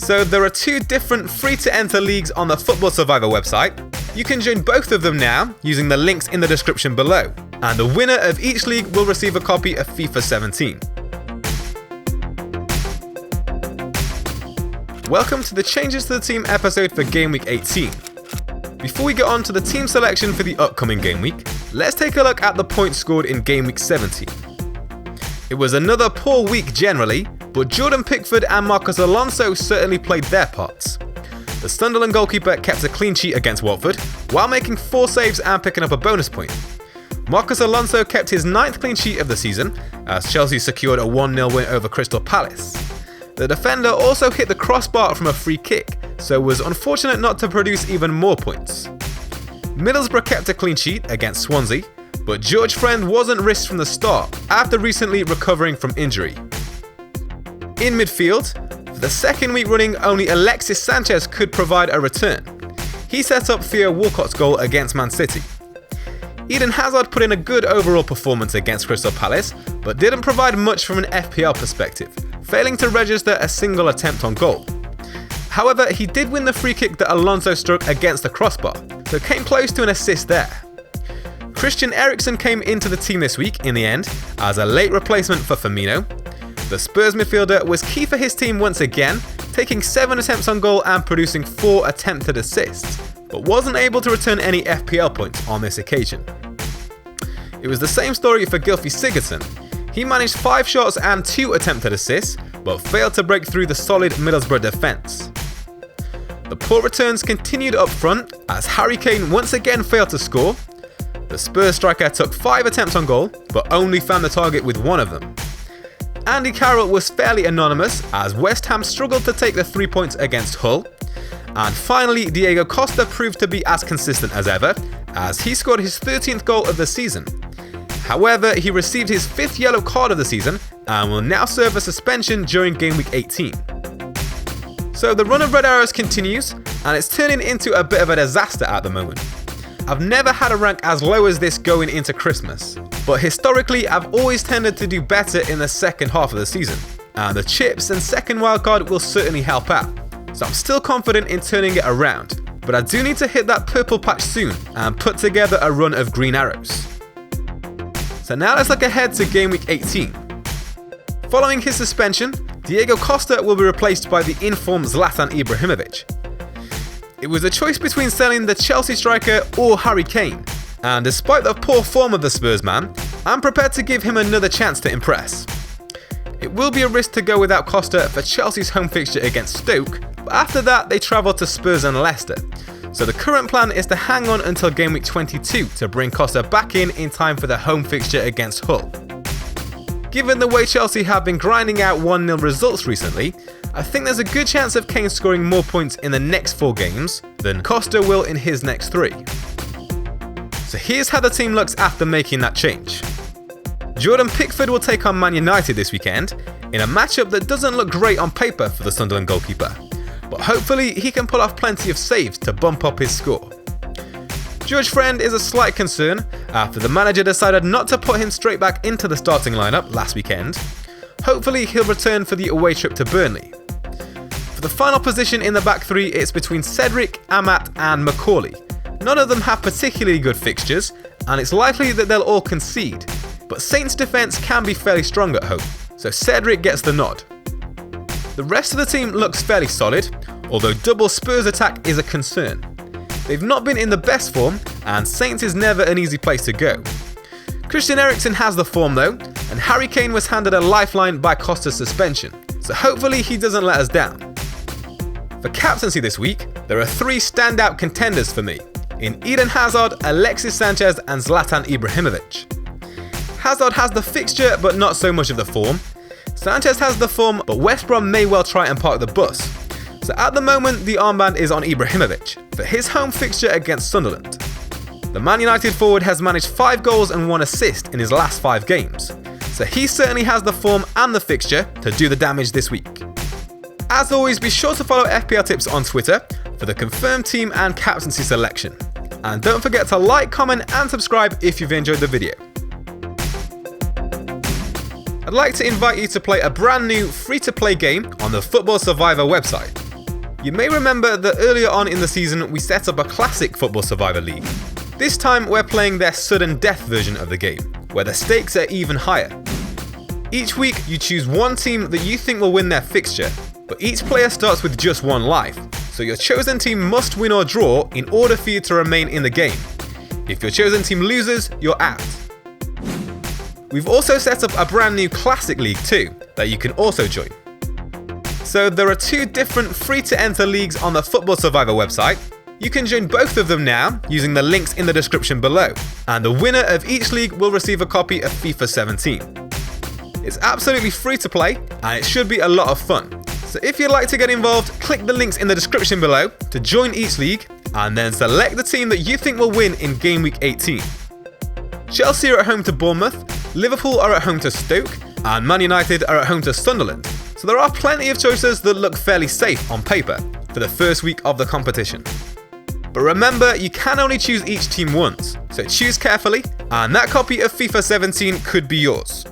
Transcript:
So there are 2 different free-to-enter leagues on the Football Survivor website. You can join both of them now using the links in the description below, and the winner of each league will receive a copy of FIFA 17. Welcome to the Changes to the Team episode for Game Week 18. Before we get on to the team selection for the upcoming game week, let's take a look at the points scored in Game Week 17. It was another poor week generally, but Jordan Pickford and Marcus Alonso certainly played their parts. The Sunderland goalkeeper kept a clean sheet against Watford, while making 4 saves and picking up a bonus point. Marcus Alonso kept his 9th clean sheet of the season, as Chelsea secured a 1-0 win over Crystal Palace. The defender also hit the crossbar from a free kick, so was unfortunate not to produce even more points. Middlesbrough kept a clean sheet against Swansea, but George Friend wasn't risked from the start after recently recovering from injury. In midfield, for the second week running, only Alexis Sanchez could provide a return. He set up Theo Walcott's goal against Man City. Eden Hazard put in a good overall performance against Crystal Palace, but didn't provide much from an FPL perspective, failing to register a single attempt on goal. However, he did win the free kick that Alonso struck against the crossbar, so came close to an assist there. Christian Eriksen came into the team this week in the end as a late replacement for Firmino. The Spurs midfielder was key for his team once again, taking 7 attempts on goal and producing 4 attempted assists, but wasn't able to return any FPL points on this occasion. It was the same story for Gylfi Sigurdsson. He managed 5 shots and 2 attempted assists, but failed to break through the solid Middlesbrough defence. The poor returns continued up front as Harry Kane once again failed to score. The Spurs striker took 5 attempts on goal, but only found the target with 1 of them. Andy Carroll was fairly anonymous as West Ham struggled to take the 3 points against Hull. And finally, Diego Costa proved to be as consistent as ever, as he scored his 13th goal of the season. However, he received his 5th yellow card of the season and will now serve a suspension during Game Week 18. So the run of red arrows continues, and it's turning into a bit of a disaster at the moment. I've never had a rank as low as this going into Christmas, but historically I've always tended to do better in the second half of the season, and the chips and second wildcard will certainly help out. So I'm still confident in turning it around, but I do need to hit that purple patch soon and put together a run of green arrows. So now let's look ahead to Game Week 18. Following his suspension, Diego Costa will be replaced by the informed Zlatan Ibrahimovic. It was a choice between selling the Chelsea striker or Harry Kane, and despite the poor form of the Spurs man, I'm prepared to give him another chance to impress. It will be a risk to go without Costa for Chelsea's home fixture against Stoke, but after that they travel to Spurs and Leicester, so the current plan is to hang on until Game Week 22 to bring Costa back in time for the home fixture against Hull. Given the way Chelsea have been grinding out 1-0 results recently, I think there's a good chance of Kane scoring more points in the next 4 games than Costa will in his next 3. So here's how the team looks after making that change. Jordan Pickford will take on Man United this weekend in a matchup that doesn't look great on paper for the Sunderland goalkeeper, but hopefully he can pull off plenty of saves to bump up his score. George Friend is a slight concern after the manager decided not to put him straight back into the starting lineup last weekend. Hopefully he'll return for the away trip to Burnley. For the final position in the back 3, it's between Cedric, Amat and Macaulay. None of them have particularly good fixtures, and it's likely that they'll all concede, but Saints' defence can be fairly strong at home, so Cedric gets the nod. The rest of the team looks fairly solid, although double Spurs attack is a concern. They've not been in the best form, and Saints is never an easy place to go. Christian Eriksen has the form though, and Harry Kane was handed a lifeline by Costa's suspension, so hopefully he doesn't let us down. For captaincy this week, there are 3 standout contenders for me, in Eden Hazard, Alexis Sanchez and Zlatan Ibrahimovic. Hazard has the fixture but not so much of the form. Sanchez has the form, but West Brom may well try and park the bus. So at the moment the armband is on Ibrahimovic for his home fixture against Sunderland. The Man United forward has managed 5 goals and 1 assist in his last 5 games, so he certainly has the form and the fixture to do the damage this week. As always, be sure to follow FPLtips on Twitter for the confirmed team and captaincy selection. And don't forget to like, comment and subscribe if you've enjoyed the video. I'd like to invite you to play a brand new free-to-play game on the Football Survivor website. You may remember that earlier on in the season we set up a classic Football Survivor League. This time we're playing their sudden death version of the game, where the stakes are even higher. Each week you choose one team that you think will win their fixture, but each player starts with just one life, so your chosen team must win or draw in order for you to remain in the game. If your chosen team loses, you're out. We've also set up a brand new Classic League too, that you can also join. So there are 2 different free-to-enter leagues on the Football Survivor website. You can join both of them now using the links in the description below, and the winner of each league will receive a copy of FIFA 17. It's absolutely free to play, and it should be a lot of fun. So if you'd like to get involved, click the links in the description below to join each league, and then select the team that you think will win in Game Week 18. Chelsea are at home to Bournemouth, Liverpool are at home to Stoke, and Man United are at home to Sunderland. So there are plenty of choices that look fairly safe on paper for the first week of the competition. But remember, you can only choose each team once, so choose carefully, and that copy of FIFA 17 could be yours.